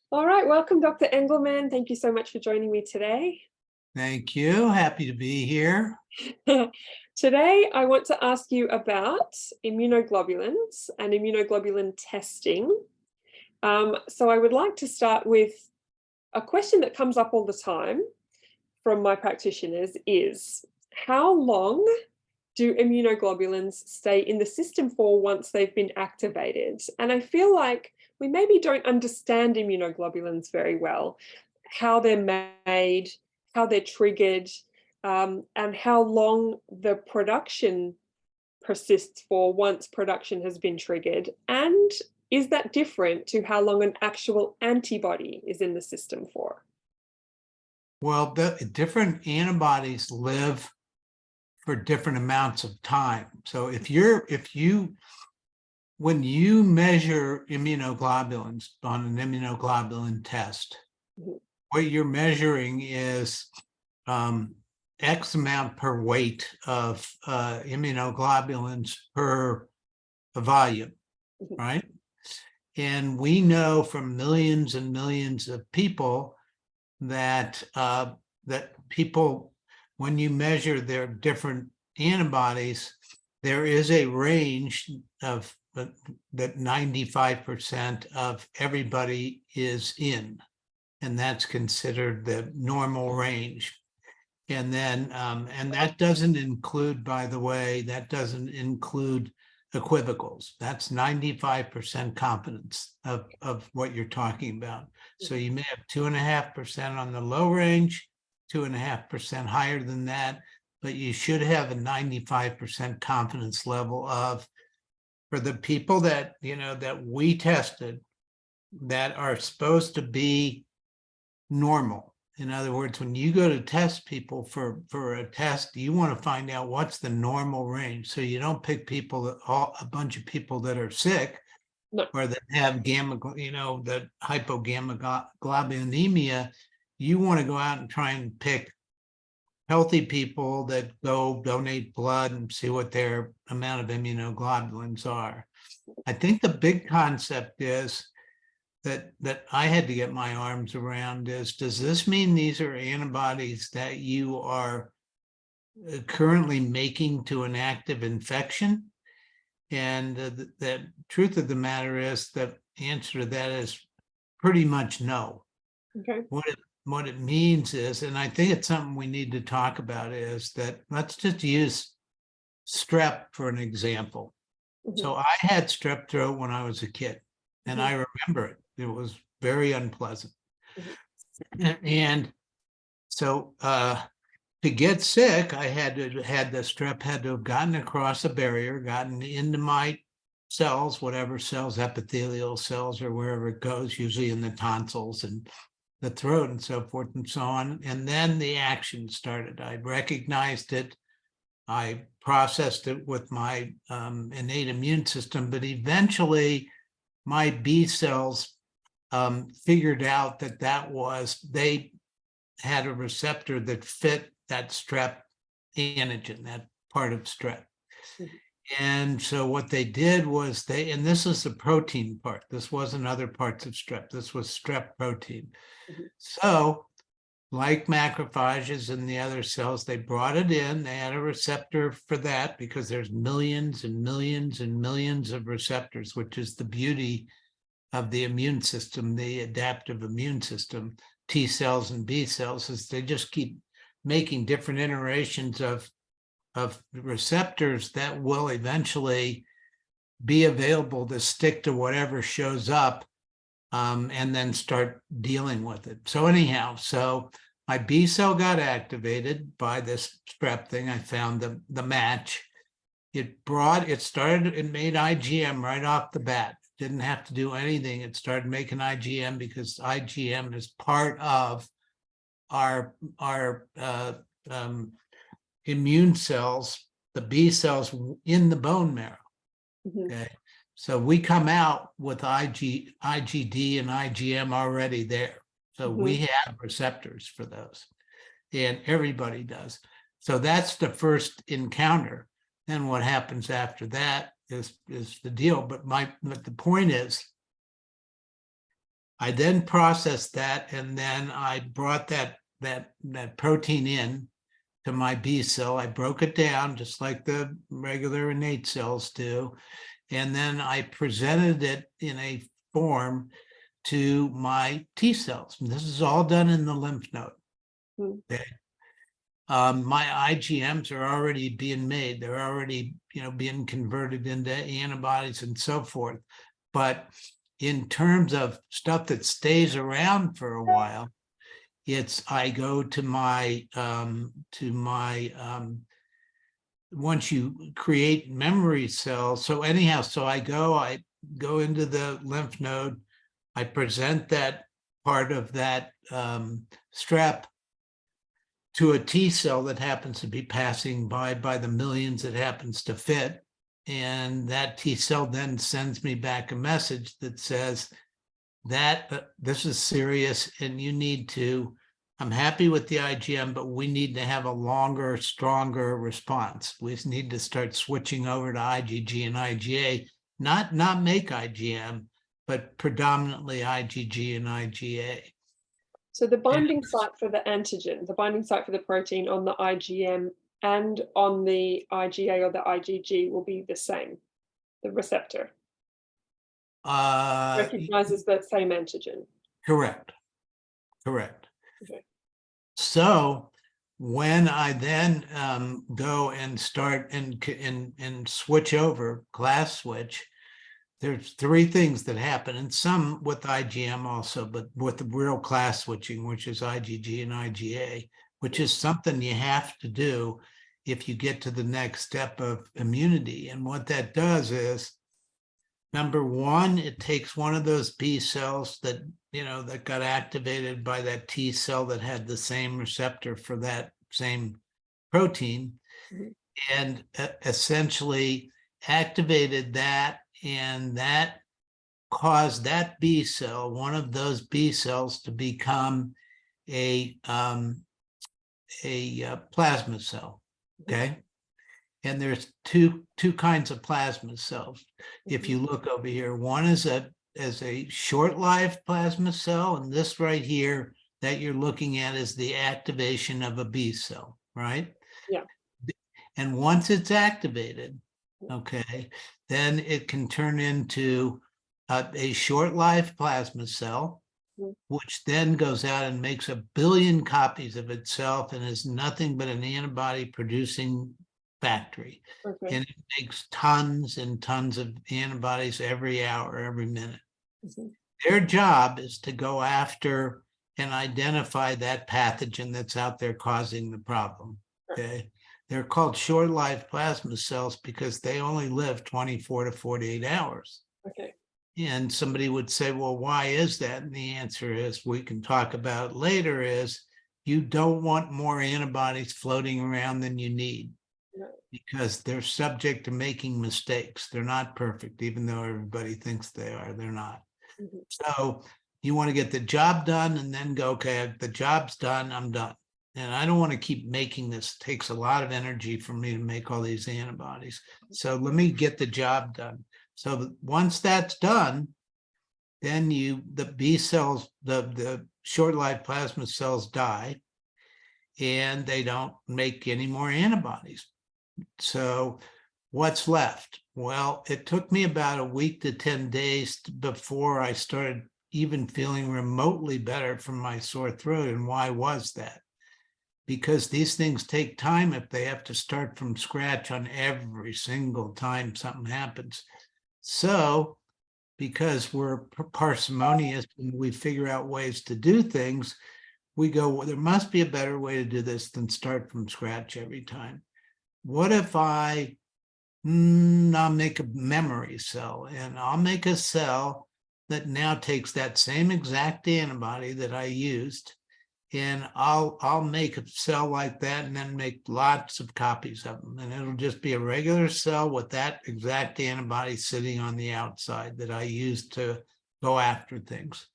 All right, welcome, Dr. Engelman. Thank you so much for joining me today. Thank you. Happy to be here. Today, I want to ask you about immunoglobulins and immunoglobulin testing. So I would like to start with a question that comes up all the time from my practitioners is, how long do immunoglobulins stay in the system for once they've been activated? And I feel like we maybe don't understand immunoglobulins very well, how they're made, how they're triggered, and how long the production persists for once production has been triggered. And is that different to how long an actual antibody is in the system for? Well, the different antibodies live for different amounts of time. So when you measure immunoglobulins on an immunoglobulin test, Mhm. what you're measuring is X amount per weight of immunoglobulins per volume, Mhm. right? And we know from millions and millions of people that people, when you measure their different antibodies, there is a range of that 95% of everybody is in, and that's considered the normal range. And then, and that doesn't include, by the way, that doesn't include equivocals. That's 95% confidence of what you're talking about. So you may have 2.5% on the low range, 2.5% higher than that, but you should have a 95% confidence level of, for the people that, that we tested, that are supposed to be normal. In other words, when you go to test people for a test, you want to find out what's the normal range. So you don't pick a bunch of people that are sick, No. or that have the hypogammaglobulinemia. You want to go out and try and pick healthy people that go donate blood and see what their amount of immunoglobulins are. I think the big concept is that I had to get my arms around is, does this mean these are antibodies that you are currently making to an active infection? And the truth of the matter is that the answer to that is pretty much no. Okay. What it means is, and I think it's something we need to talk about, is that let's just use strep for an example. Mhm. So I had strep throat when I was a kid, and Mhm. I remember it. It was very unpleasant. Mhm. And so to get sick, the strep had to have gotten across a barrier, gotten into my cells, whatever cells, epithelial cells or wherever it goes, usually in the tonsils and the throat and so forth and so on. And then the action started. I recognized it. I processed it with my innate immune system, but eventually my B cells figured out that they had a receptor that fit that strep antigen, that part of strep. Mhm. And so what they did was and this is the protein part. This wasn't other parts of strep. This was strep protein. Mhm. So like macrophages and the other cells, they brought it in. They had a receptor for that because there's millions and millions and millions of receptors, which is the beauty of the immune system, the adaptive immune system, T cells and B cells, is they just keep making different iterations of receptors that will eventually be available to stick to whatever shows up, and then start dealing with it. So anyhow, so my B cell got activated by this strep thing. I found the match. It made IgM right off the bat. Didn't have to do anything. It started making IgM because IgM is part of our immune cells, the B cells in the bone marrow. Mhm. Okay, so we come out with IgD and IgM already there. So we Mhm. have receptors for those, and everybody does. So that's the first encounter. Then what happens after that is the deal. But the point is, I then processed that, and then I brought that protein in to my B cell. I broke it down just like the regular innate cells do. And then I presented it in a form to my T cells. And this is all done in the lymph node. Okay. My IgMs are already being made. They're already, being converted into antibodies and so forth. But in terms of stuff that stays around for a while, I go to my once you create memory cells. So anyhow, I go into the lymph node, I present that part of that strep to a T cell that happens to be passing by the millions it happens to fit. And that T cell then sends me back a message that says that this is serious and you need to, I'm happy with the IgM, but we need to have a longer, stronger response. We need to start switching over to IgG and IgA, not make IgM, but predominantly IgG and IgA. So the binding site for the antigen, the binding site for the protein on the IgM and on the IgA or the IgG will be the same, the receptor. Recognizes the same antigen. Correct. Okay. So when I then go and start and switch over, class switch, there's three things that happen, and some with IgM also, but with the real class switching, which is IgG and IgA, which is something you have to do if you get to the next step of immunity. And what that does is, number one, it takes one of those B cells that, that got activated by that T cell that had the same receptor for that same protein, and essentially activated that, and that caused that B cell, one of those B cells, to become a plasma cell. Okay. And there's two kinds of plasma cells. If you look over here, one is a short-lived plasma cell, and this right here that you're looking at is the activation of a B cell, right? Yeah. And once it's activated, okay, then it can turn into a short-lived plasma cell, which then goes out and makes 1 billion copies of itself and is nothing but an antibody-producing factory. Okay. And it makes tons and tons of antibodies every hour, every minute. Their job is to go after and identify that pathogen that's out there causing the problem. Okay. They're called short-lived plasma cells because they only live 24 to 48 hours. Okay. And somebody would say, well, why is that? And the answer is, we can talk about later, is you don't want more antibodies floating around than you need, because they're subject to making mistakes. They're not perfect, even though everybody thinks they are. They're not. So you want to get the job done and then go, okay, the job's done, I'm done. And I don't want to keep making this. It takes a lot of energy for me to make all these antibodies. So let me get the job done. So once that's done, then the B cells, the short-lived plasma cells die, and they don't make any more antibodies. So what's left? Well, it took me about a week to 10 days before I started even feeling remotely better from my sore throat. And why was that? Because these things take time if they have to start from scratch on every single time something happens. So because we're parsimonious and we figure out ways to do things, we go, well, there must be a better way to do this than start from scratch every time. What if I'll make a memory cell, and I'll make a cell that now takes that same exact antibody that I used, and I'll make a cell like that and then make lots of copies of them. And it'll just be a regular cell with that exact antibody sitting on the outside that I used to go after things.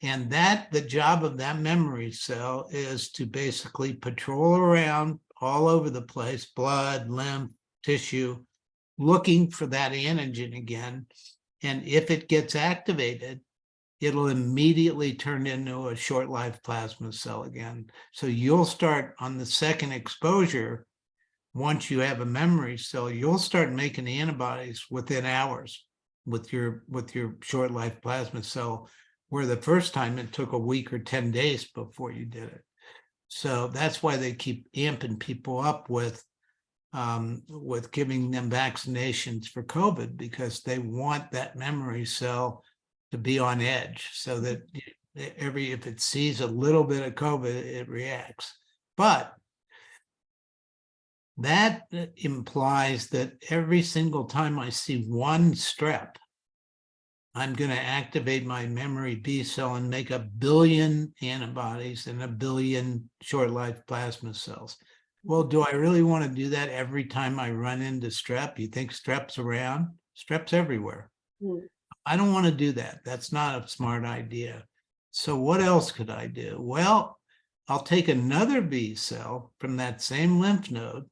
And the job of that memory cell is to basically patrol around all over the place, blood, lymph, tissue, looking for that antigen again. And if it gets activated, it'll immediately turn into a short-lived plasma cell again. So you'll start on the second exposure. Once you have a memory cell, you'll start making antibodies within hours with your short-lived plasma cell, where the first time it took a week or 10 days before you did it. So that's why they keep amping people up with giving them vaccinations for COVID, because they want that memory cell to be on edge, so that if it sees a little bit of COVID, it reacts. But that implies that every single time I see one strep, I'm going to activate my memory B cell and make 1 billion antibodies and 1 billion short-lived plasma cells. Well, do I really want to do that every time I run into strep? You think strep's around? Strep's everywhere. I don't want to do that. That's not a smart idea. So what else could I do? Well, I'll take another B cell from that same lymph node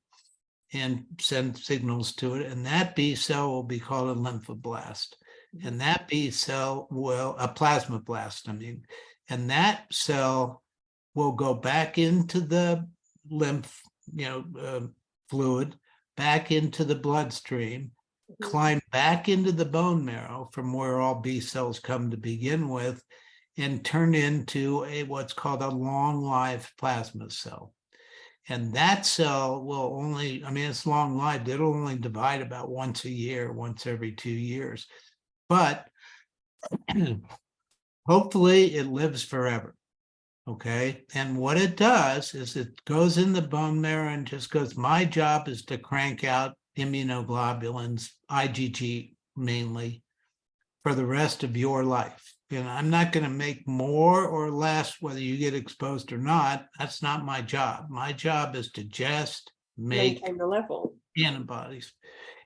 and send signals to it, and that B cell will be called a lymphoblast. And that B cell will, a plasmablast, I mean, and that cell will go back into the lymph, fluid, back into the bloodstream, climb back into the bone marrow from where all B cells come to begin with, and turn into what's called a long-lived plasma cell. And that cell will only, it's long-lived, it'll only divide about once a year, once every 2 years. But hopefully it lives forever. Okay. And what it does is it goes in the bone marrow and just goes, my job is to crank out immunoglobulins, IgG mainly, for the rest of your life. And I'm not going to make more or less whether you get exposed or not. That's not my job. My job is to just maintain the level. Antibodies.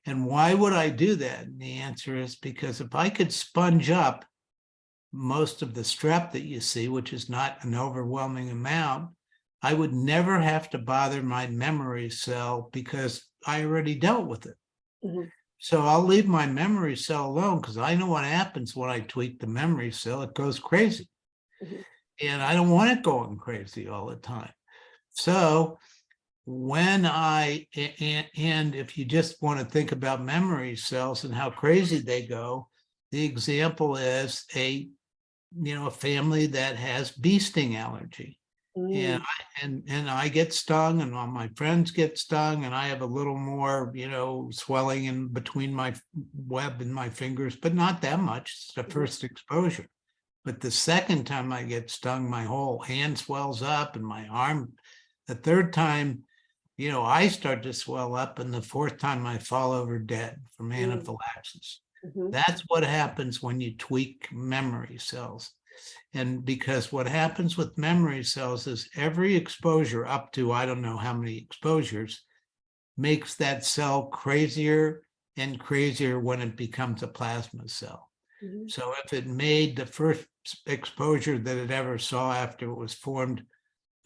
And why would I do that? And the answer is because if I could sponge up most of the strep that you see, which is not an overwhelming amount, I would never have to bother my memory cell because I already dealt with it. So I'll leave my memory cell alone because I know what happens when I tweak the memory cell. It goes crazy. And I don't want it going crazy all the time. So when and if you just want to think about memory cells and how crazy they go, the example is a family that has bee sting allergy. And I get stung, and all my friends get stung, and I have a little more, swelling in between my web and my fingers, but not that much. It's the first exposure. But the second time I get stung, my whole hand swells up and my arm. The third time, I start to swell up, and the fourth time I fall over dead from anaphylaxis. That's what happens when you tweak memory cells. And because what happens with memory cells is every exposure up to, I don't know how many exposures, makes that cell crazier and crazier when it becomes a plasma cell. So if it made the first exposure that it ever saw after it was formed,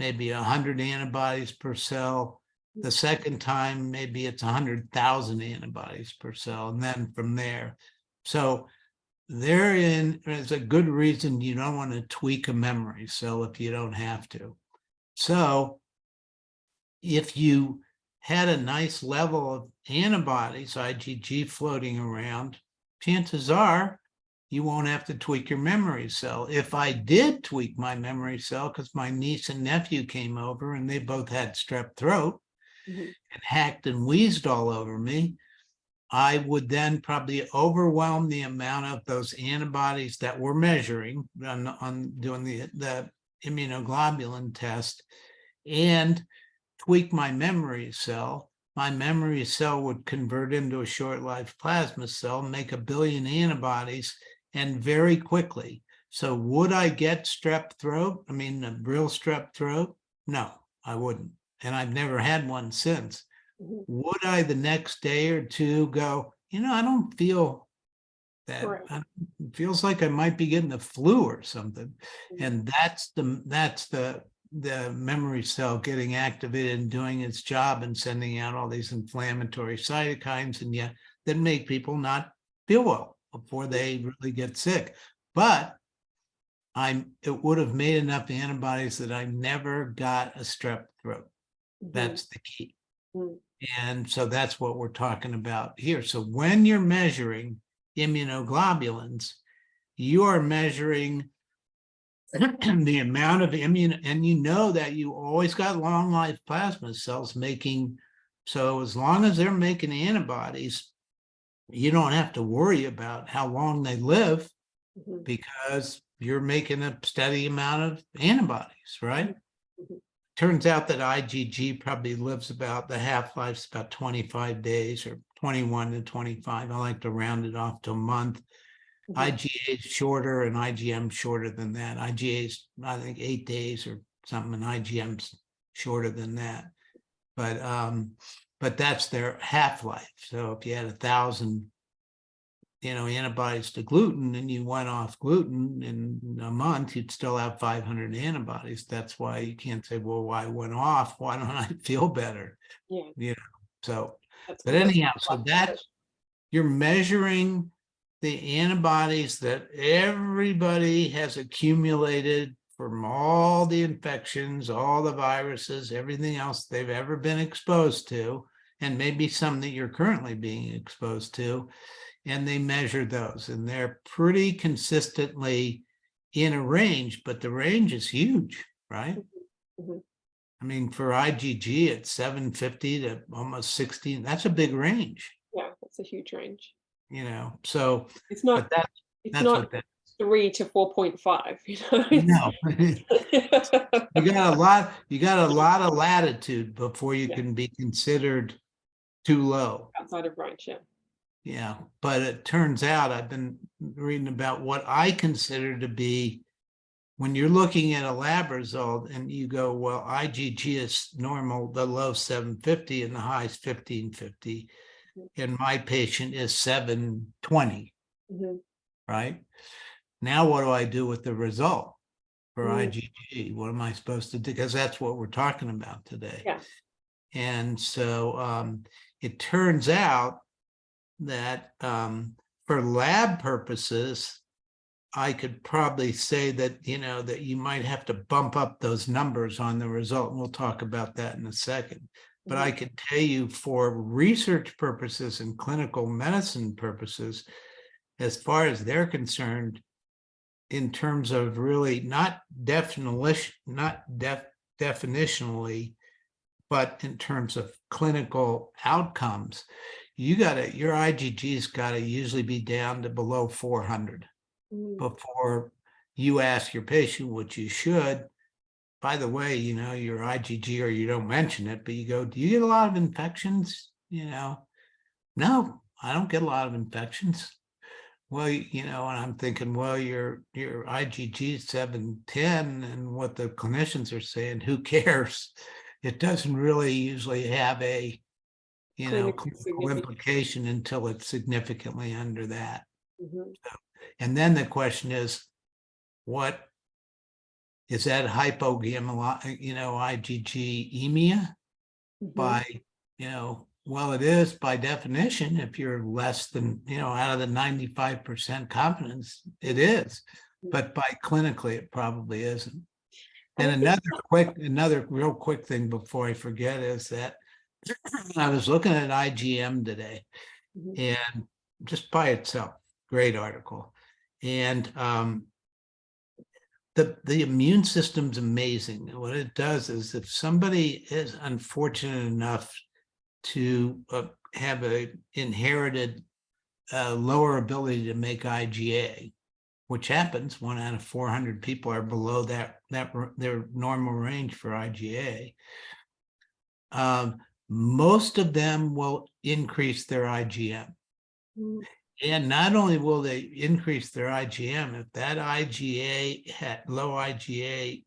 maybe 100 antibodies per cell, the second time, maybe it's 100,000 antibodies per cell, and then from there. So therein is a good reason you don't want to tweak a memory cell if you don't have to. So if you had a nice level of antibodies, IgG floating around, chances are you won't have to tweak your memory cell. If I did tweak my memory cell, because my niece and nephew came over and they both had strep throat and hacked and wheezed all over me, I would then probably overwhelm the amount of those antibodies that we're measuring on doing the immunoglobulin test and tweak my memory cell. My memory cell would convert into a short-lived plasma cell, make 1 billion antibodies, and very quickly. So would I get strep throat? I mean, a real strep throat? No, I wouldn't. And I've never had one since. Would I the next day or two go, I don't feel that. It feels like I might be getting the flu or something. And that's the memory cell getting activated and doing its job and sending out all these inflammatory cytokines, and yet that make people not feel well before they really get sick. But it would have made enough antibodies that I never got a strep throat. That's the key. And so that's what we're talking about here. So when you're measuring immunoglobulins, you are measuring the amount of immune, and you know that you always got long life plasma cells making. So as long as they're making antibodies, you don't have to worry about how long they live because you're making a steady amount of antibodies, right? Turns out that IgG probably lives about, the half-life's about 25 days or 21 to 25. I like to round it off to a month. IgA is shorter and IgM shorter than that. IgA is, I think, 8 days or something, and IgM's shorter than that. But that's their half-life. So if you had 1,000, antibodies to gluten and you went off gluten in a month, you'd still have 500 antibodies. That's why you can't say, well, I went off. Why don't I feel better? Yeah. So, but anyhow, so that's, you're measuring the antibodies that everybody has accumulated from all the infections, all the viruses, everything else they've ever been exposed to, and maybe some that you're currently being exposed to. And they measure those, and they're pretty consistently in a range, but the range is huge, right? I mean, for IgG at 750 to almost 16, that's a big range. Yeah, that's a huge range. So it's not, but it's not 3 to 4.5, No. you got a lot of latitude before you can be considered too low. Outside of range, yeah. Yeah, but it turns out, I've been reading about what I consider to be, when you're looking at a lab result and you go, well, IgG is normal, the low 750 and the high is 1550, and my patient is 720, right? Now, what do I do with the result for IgG? What am I supposed to do? Because that's what we're talking about today. Yeah. And so it turns out that for lab purposes, I could probably say that, that you might have to bump up those numbers on the result. And we'll talk about that in a second. But I can tell you, for research purposes and clinical medicine purposes, as far as they're concerned, in terms of really not definitionally, but in terms of clinical outcomes, your IgG's got to usually be down to below 400 before you ask your patient, which you should. By the way, your IgG, or you don't mention it, but you go, do you get a lot of infections? No, I don't get a lot of infections. Well, and I'm thinking, well, your IgG is 710, and what the clinicians are saying, who cares? It doesn't really usually have a clinical implication until it's significantly under that. And then the question is, what is that IgG-emia? By, well, it is by definition. If you're less than, out of the 95% confidence, it is. But by clinically, it probably isn't. And another real quick thing before I forget is that I was looking at IgM today, and just by itself, great article. And the immune system's amazing. What it does is, if somebody is unfortunate enough to have a inherited lower ability to make IgA, which happens, 1 out of 400 people are below their normal range for IgA. Most of them will increase their IgM. And not only will they increase their IgM, if that low IgA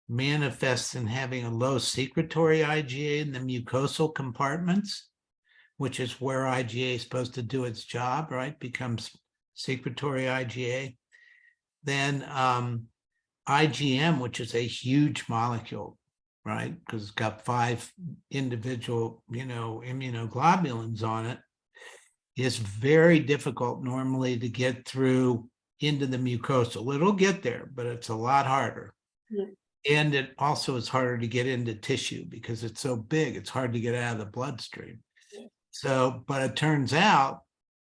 manifests in having a low secretory IgA in the mucosal compartments, which is where IgA is supposed to do its job, right? Becomes secretory IgA. Then IgM, which is a huge molecule, right? Because it's got 5 individual, immunoglobulins on it, is very difficult normally to get through into the mucosal. It'll get there, but it's a lot harder. Yeah. And it also is harder to get into tissue because it's so big. It's hard to get out of the bloodstream. Yeah. So, but it turns out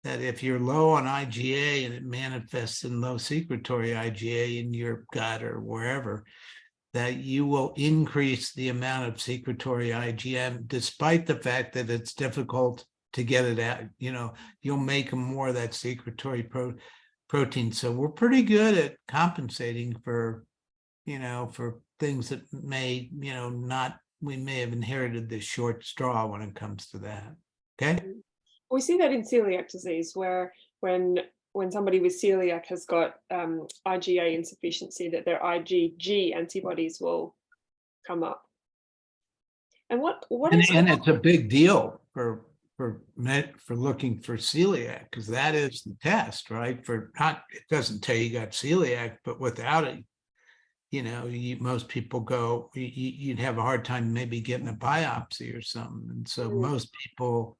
that if you're low on IgA and it manifests in low secretory IgA in your gut or wherever, that you will increase the amount of secretory IgM, despite the fact that it's difficult to get it out. You'll make more of that secretory protein. So we're pretty good at compensating for things that may, we may have inherited this short straw when it comes to that. Okay. We see that in celiac disease, where when somebody with celiac has got IgA insufficiency, that their IgG antibodies will come up. And and it's a big deal for looking for celiac, because that is the test, right? It doesn't tell you got celiac, but without it, most people go, you'd have a hard time maybe getting a biopsy or something. And so most people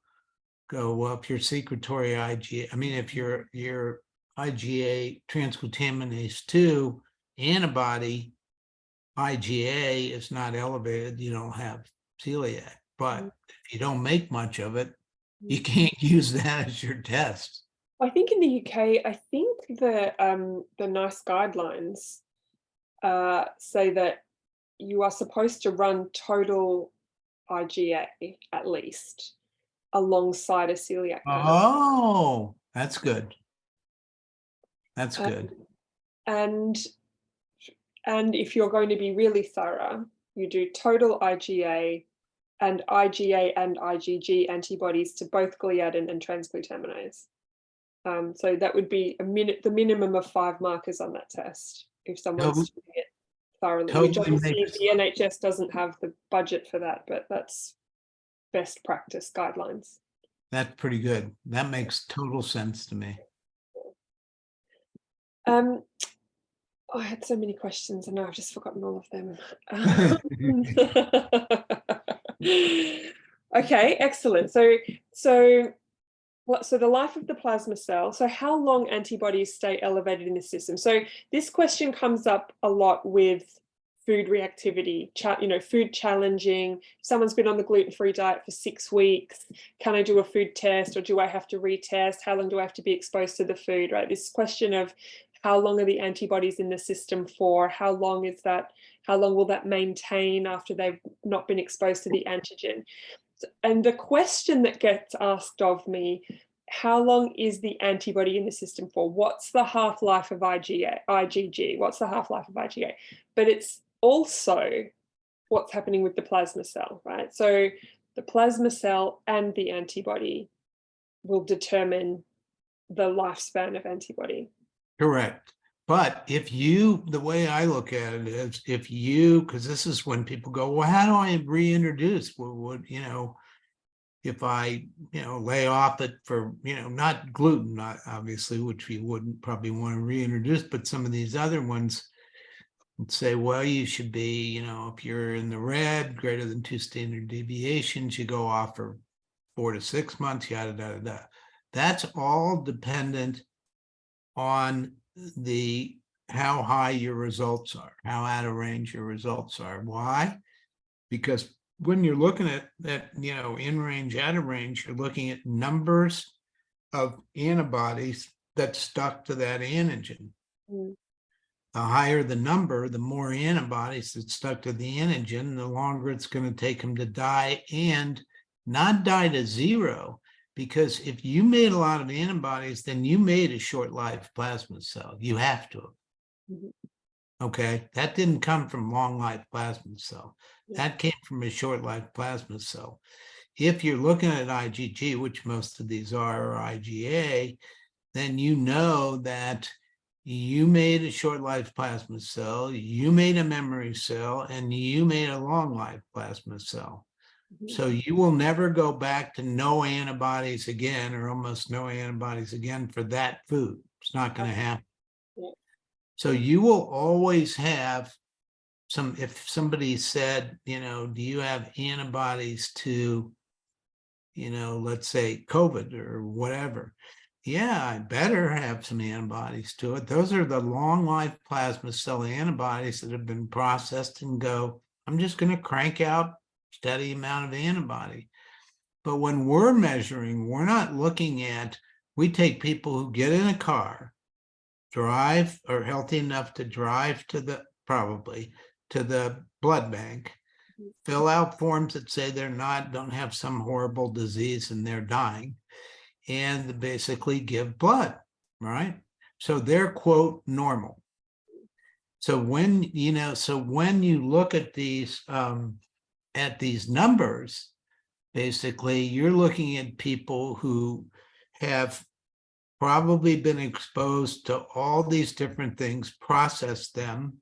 go, well, if your secretory IgA, if your IgA transglutaminase 2 antibody IgA is not elevated, you don't have celiac. But if you don't make much of it, you can't use that as your test. I think in the UK, I think the NICE guidelines say that you are supposed to run total IgA at least alongside a celiac panel. Oh, that's good. That's good. And if you're going to be really thorough, you do total IgA and IgG antibodies to both gliadin and transglutaminase. So that would be the minimum of 5 markers on that test if someone's doing it thoroughly. Which obviously the NHS doesn't have the budget for that, but that's best practice guidelines. That's pretty good. That makes total sense to me. I had so many questions and now I've just forgotten all of them. Okay, excellent. So the life of the plasma cell. So how long antibodies stay elevated in the system? So this question comes up a lot with food reactivity, food challenging. If someone's been on the gluten-free diet for 6 weeks, can I do a food test or do I have to retest? How long do I have to be exposed to the food, right? This question of how long are the antibodies in the system for? How long will that maintain after they've not been exposed to the antigen? And the question that gets asked of me, how long is the antibody in the system for? What's the half-life of IgG? What's the half-life of IgA? But it's also what's happening with the plasma cell, right? So the plasma cell and the antibody will determine the lifespan of antibody. Correct. But the way I look at it is because this is when people go, well, how do I reintroduce? If I, lay off it for, not gluten, not obviously, which we wouldn't probably want to reintroduce, but some of these other ones would say, well, you should be, if you're in the red, greater than 2 standard deviations, you go off for 4 to 6 months, yada, yada, yada. That's all dependent on how high your results are, how out of range your results are. Why? Because when you're looking at that, in range, out of range, you're looking at numbers of antibodies that stuck to that antigen. The higher the number, the more antibodies that stuck to the antigen, the longer it's going to take them to die, and not die to zero. Because if you made a lot of antibodies, then you made a short-lived plasma cell. You have to. Okay, that didn't come from long-lived plasma cell. That came from a short-lived plasma cell. If you're looking at IgG, which most of these are, or IgA, then you know that you made a short-lived plasma cell, you made a memory cell, and you made a long-lived plasma cell. So you will never go back to no antibodies again, or almost no antibodies again for that food. It's not going to happen. So you will always have if somebody said, do you have antibodies to, let's say COVID or whatever, yeah, I better have some antibodies to it. Those are the long life plasma cell antibodies that have been processed and go, I'm just going to crank out steady amount of antibody. But when we're measuring, we're not looking at, we take people who get in a car, drive, or healthy enough to drive to the, probably, to the blood bank, fill out forms that say they're not, don't have some horrible disease and they're dying, and basically give blood, right? So they're, quote, normal. So when, you know, so when you look at these numbers, basically you're looking at people who have probably been exposed to all these different things, processed them,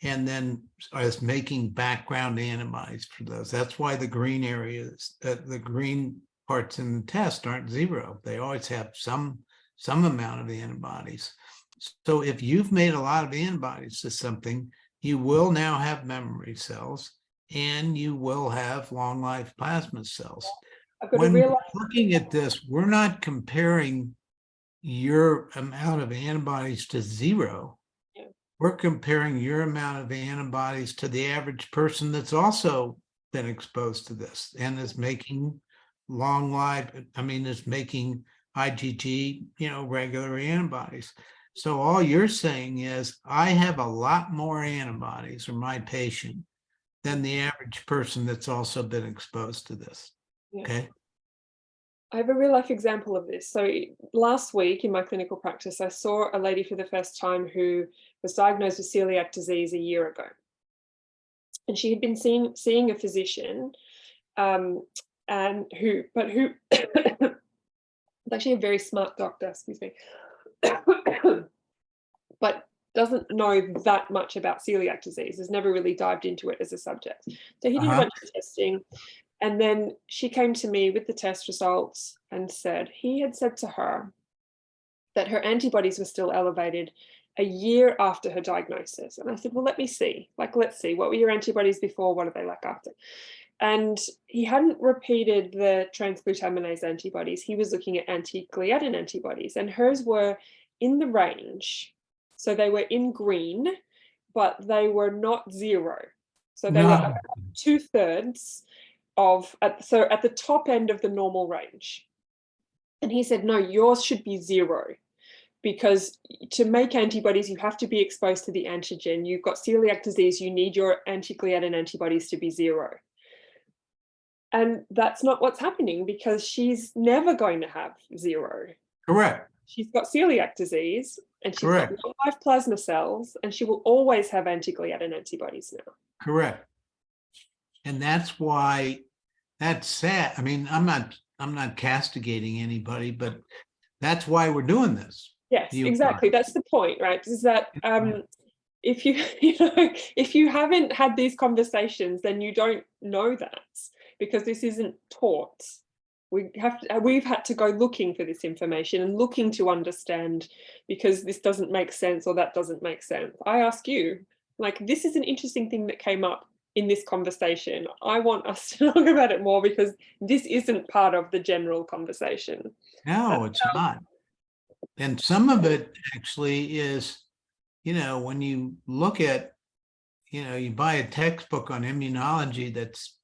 and then as making background antibodies for those. That's why the green areas, the green parts in the test aren't zero. They always have some amount of antibodies. So if you've made a lot of antibodies to something, you will now have memory cells and you will have long life plasma cells. When we're looking at this, we're not comparing your amount of antibodies to zero. We're comparing your amount of antibodies to the average person that's also been exposed to this and is making long life, is making IgG, regular antibodies. So all you're saying is, I have a lot more antibodies, or my patient, than the average person that's also been exposed to this. Okay. I have a real life example of this. So last week in my clinical practice, I saw a lady for the first time who was diagnosed with celiac disease a year ago. And she had been seeing a physician who is actually a very smart doctor, excuse me, but doesn't know that much about celiac disease, has never really dived into it as a subject. So he did a bunch of testing. And then she came to me with the test results and said he had said to her that her antibodies were still elevated a year after her diagnosis. And I said, well, let me see. Let's see. What were your antibodies before? What are they like after? And he hadn't repeated the transglutaminase antibodies. He was looking at anti-gliadin antibodies, and hers were in the range. So they were in green, but they were not zero. So they were about 2/3 at the top end of the normal range. And he said, no, yours should be zero, because to make antibodies, you have to be exposed to the antigen. You've got celiac disease, you need your anti-gliadin antibodies to be zero. And that's not what's happening, because she's never going to have zero. Correct. She's got celiac disease, and she's got live plasma cells, and she will always have anti-gliadin antibodies now. Correct. And that's why, that's sad. I'm not castigating anybody, but that's why we're doing this. Yes, exactly. That's the point, right? Is that if you haven't had these conversations, then you don't know that, because this isn't taught. We've had to go looking for this information and looking to understand, because this doesn't make sense or that doesn't make sense. I ask you, this is an interesting thing that came up in this conversation. I want us to talk about it more, because this isn't part of the general conversation. No, it's not. And some of it actually is, when you look at, you buy a textbook on immunology that's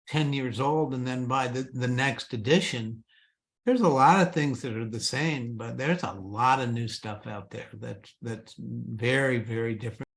10 years old and then buy the next edition, there's a lot of things that are the same, but there's a lot of new stuff out there that's very, very different.